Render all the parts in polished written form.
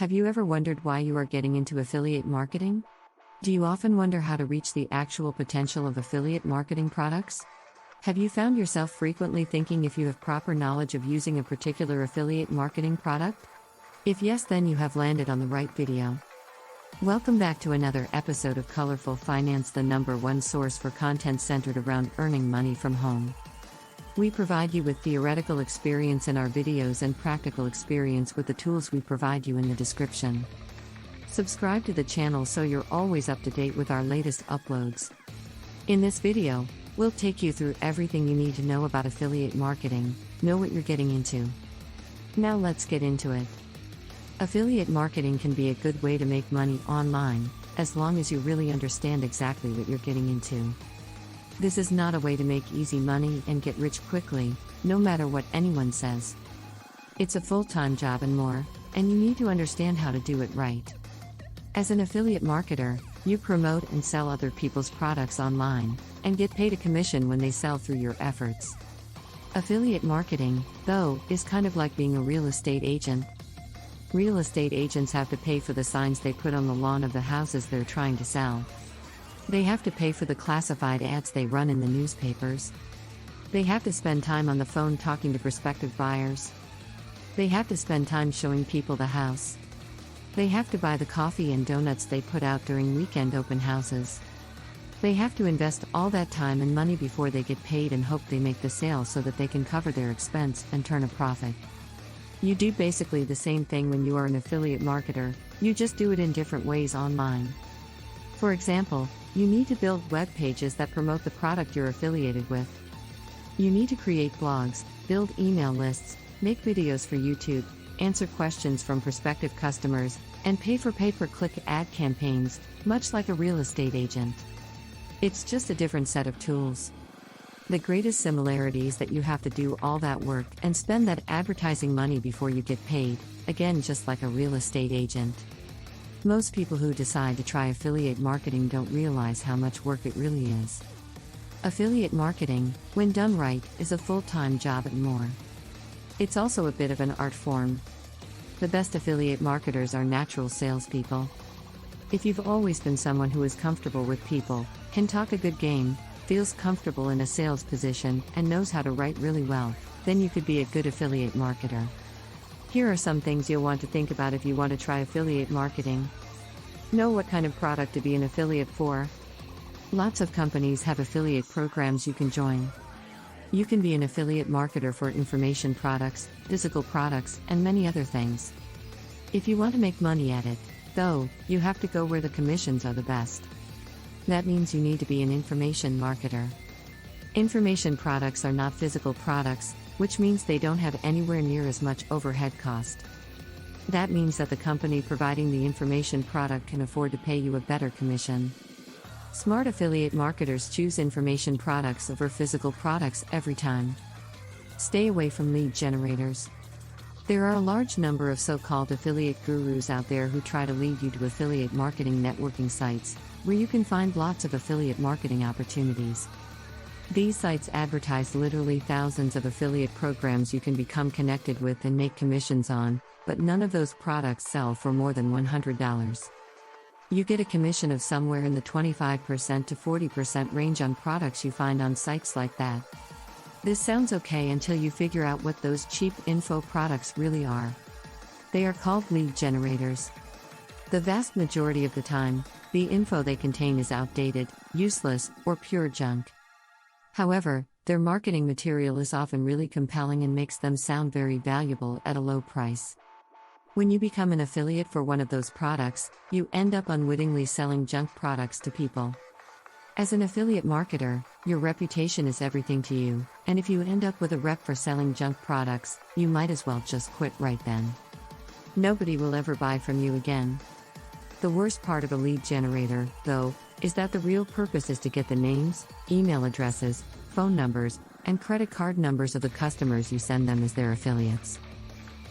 Have you ever wondered why you are getting into affiliate marketing? Do you often wonder how to reach the actual potential of affiliate marketing products? Have you found yourself frequently thinking if you have proper knowledge of using a particular affiliate marketing product? If yes, then you have landed on the right video. Welcome back to another episode of Colorful Finance, the #1 source for content centered around earning money from home. We provide you with theoretical experience in our videos and practical experience with the tools we provide you in the description. Subscribe to the channel so you're always up to date with our latest uploads. In this video, we'll take you through everything you need to know about affiliate marketing, know what you're getting into. Now let's get into it. Affiliate marketing can be a good way to make money online, as long as you really understand exactly what you're getting into. This is not a way to make easy money and get rich quickly, no matter what anyone says. It's a full-time job and more, and you need to understand how to do it right. As an affiliate marketer, you promote and sell other people's products online, and get paid a commission when they sell through your efforts. Affiliate marketing, though, is kind of like being a real estate agent. Real estate agents have to pay for the signs they put on the lawn of the houses they're trying to sell. They have to pay for the classified ads they run in the newspapers. They have to spend time on the phone talking to prospective buyers. They have to spend time showing people the house. They have to buy the coffee and donuts they put out during weekend open houses. They have to invest all that time and money before they get paid and hope they make the sale so that they can cover their expense and turn a profit. You do basically the same thing when you are an affiliate marketer, you just do it in different ways online. For example, you need to build web pages that promote the product you're affiliated with. You need to create blogs, build email lists, make videos for YouTube, answer questions from prospective customers, and pay for pay-per-click ad campaigns, much like a real estate agent. It's just a different set of tools. The greatest similarity is that you have to do all that work and spend that advertising money before you get paid, again just like a real estate agent. Most people who decide to try affiliate marketing don't realize how much work it really is. Affiliate marketing, when done right, is a full-time job and more. It's also a bit of an art form. The best affiliate marketers are natural salespeople. If you've always been someone who is comfortable with people, can talk a good game, feels comfortable in a sales position, and knows how to write really well, then you could be a good affiliate marketer. Here are some things you'll want to think about if you want to try affiliate marketing. Know what kind of product to be an affiliate for. Lots of companies have affiliate programs you can join. You can be an affiliate marketer for information products, physical products, and many other things. If you want to make money at it, though, you have to go where the commissions are the best. That means you need to be an information marketer. Information products are not physical products, which means they don't have anywhere near as much overhead cost. That means that the company providing the information product can afford to pay you a better commission. Smart affiliate marketers choose information products over physical products every time. Stay away from lead generators. There are a large number of so-called affiliate gurus out there who try to lead you to affiliate marketing networking sites, where you can find lots of affiliate marketing opportunities. These sites advertise literally thousands of affiliate programs you can become connected with and make commissions on, but none of those products sell for more than $100. You get a commission of somewhere in the 25% to 40% range on products you find on sites like that. This sounds okay until you figure out what those cheap info products really are. They are called lead generators. The vast majority of the time, the info they contain is outdated, useless, or pure junk. However, their marketing material is often really compelling and makes them sound very valuable at a low price. When you become an affiliate for one of those products, you end up unwittingly selling junk products to people. As an affiliate marketer, your reputation is everything to you, and if you end up with a rep for selling junk products, you might as well just quit right then. Nobody will ever buy from you again. The worst part of a lead generator, though, is that the real purpose is to get the names, email addresses, phone numbers, and credit card numbers of the customers you send them as their affiliates.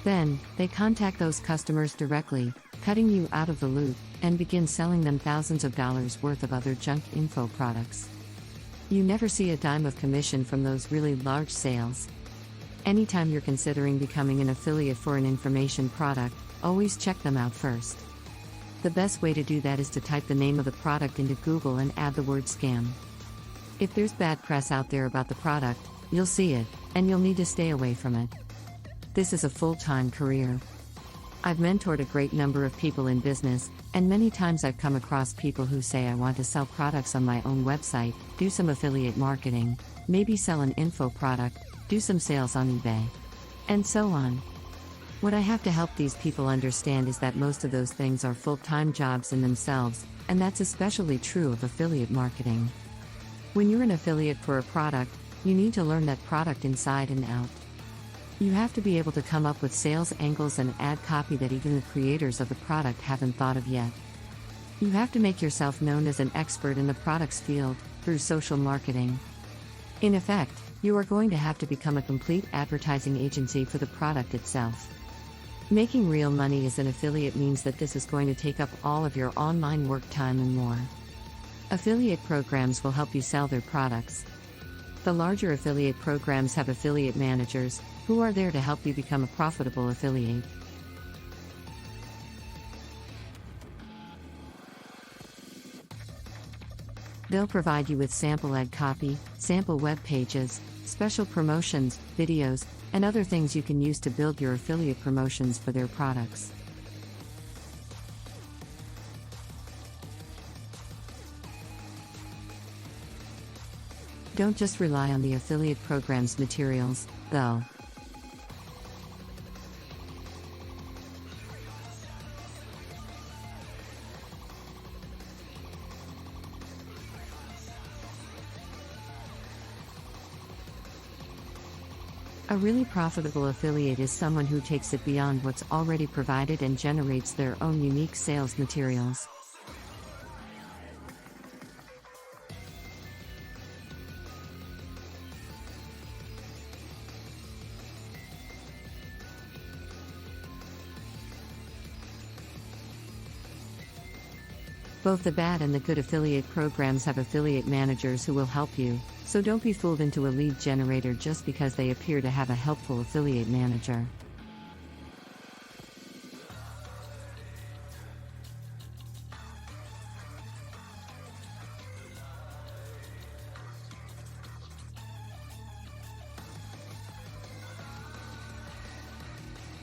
Then, they contact those customers directly, cutting you out of the loop, and begin selling them thousands of dollars worth of other junk info products. You never see a dime of commission from those really large sales. Anytime you're considering becoming an affiliate for an information product, always check them out first. The best way to do that is to type the name of the product into Google and add the word scam. If there's bad press out there about the product, you'll see it, and you'll need to stay away from it. This is a full-time career. I've mentored a great number of people in business, and many times I've come across people who say I want to sell products on my own website, do some affiliate marketing, maybe sell an info product, do some sales on eBay, and so on. What I have to help these people understand is that most of those things are full-time jobs in themselves, and that's especially true of affiliate marketing. When you're an affiliate for a product, you need to learn that product inside and out. You have to be able to come up with sales angles and ad copy that even the creators of the product haven't thought of yet. You have to make yourself known as an expert in the product's field, through social marketing. In effect, you are going to have to become a complete advertising agency for the product itself. Making real money as an affiliate means that this is going to take up all of your online work time and more. Affiliate programs will help you sell their products. The larger affiliate programs have affiliate managers, who are there to help you become a profitable affiliate. They'll provide you with sample ad copy, sample web pages, special promotions, videos, and other things you can use to build your affiliate promotions for their products. Don't just rely on the affiliate program's materials, though. A really profitable affiliate is someone who takes it beyond what's already provided and generates their own unique sales materials. Both the bad and the good affiliate programs have affiliate managers who will help you, so don't be fooled into a lead generator just because they appear to have a helpful affiliate manager.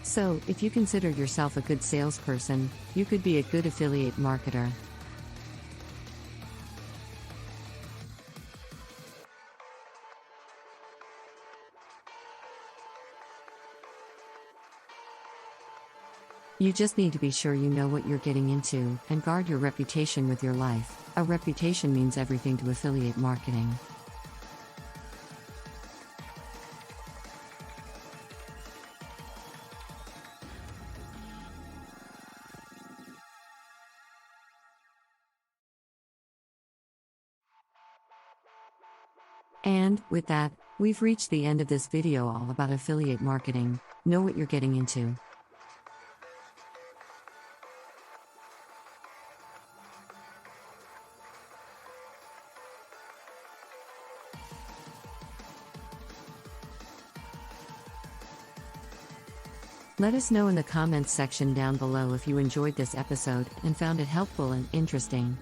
So, if you consider yourself a good salesperson, you could be a good affiliate marketer. You just need to be sure you know what you're getting into, and guard your reputation with your life. A reputation means everything to affiliate marketing. And, with that, we've reached the end of this video all about affiliate marketing. Know what you're getting into. Let us know in the comments section down below if you enjoyed this episode and found it helpful and interesting.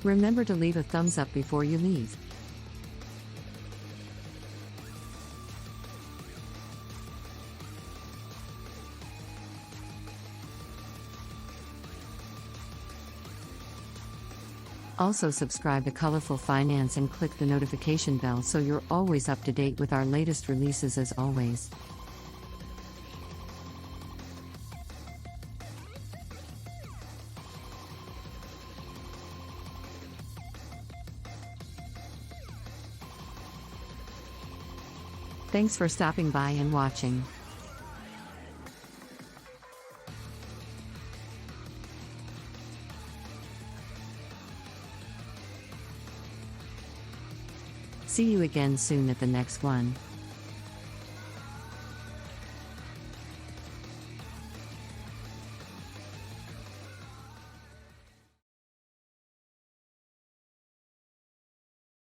Remember to leave a thumbs up before you leave. Also subscribe to Colorful Finance and click the notification bell so you're always up to date with our latest releases as always. Thanks for stopping by and watching. See you again soon at the next one.